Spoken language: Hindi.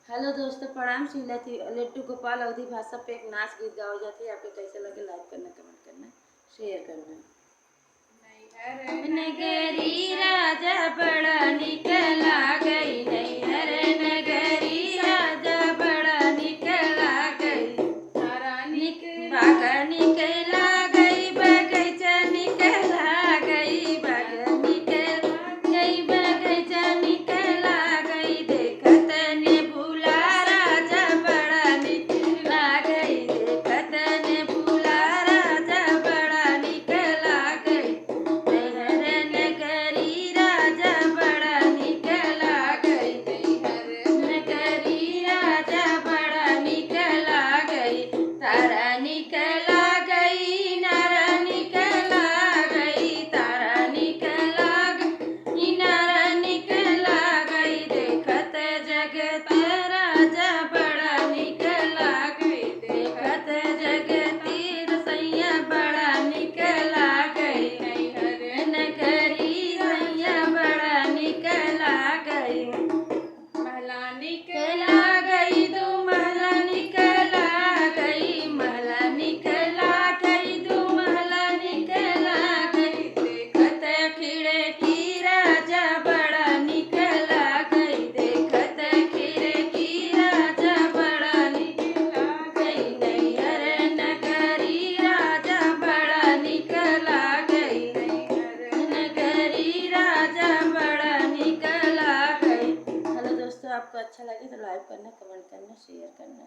हेलो दोस्तों, प्रणाम। शीला थी लेट्टू गोपाल अवधि भाषा पे एक नाच गीत गाओ जाती है। आपको कैसे लगे लाइक करना, कमेंट करना, शेयर करना। नगरी राजा बड़ा निकला गई, नैहर नगरी राजा बड़ा निकला गई, बागा निकला गई, बगैचा निकला गई, बागा निकला गई, बगैचा निकला गई, देखत ने भूला राजा बड़ा निकला गई, देखत ने भूला राजा बड़ा निकला गई, नैहर नगरी राजा बड़ा निकला गई, नैहर नगरी राजा बड़ा निकला गई, तारा निकला गई, नारा निकला गई, तारा निकला गई, नारा निकला गई, देखत जगत राजा बड़ा निकला गई, देखत जगती रसैया बड़ा निकला गई, नैहर नगरी रसैया बड़ा निकला गई, महला निकला गई, दो महला निकला गई, महला निकला गई, दो महला निकला गई, देखत खिड़की राजा बड़ा निकला गई, देखत खिड़की राजा बड़ा निकला गई, नैहर नगरी राजा बड़ा निकला गई, नैहर नगरी राजा बड़ा निकला गई। हेलो दोस्तों, आपको अच्छा लगे तो लाइक करना, कमेंट करना, शेयर करना।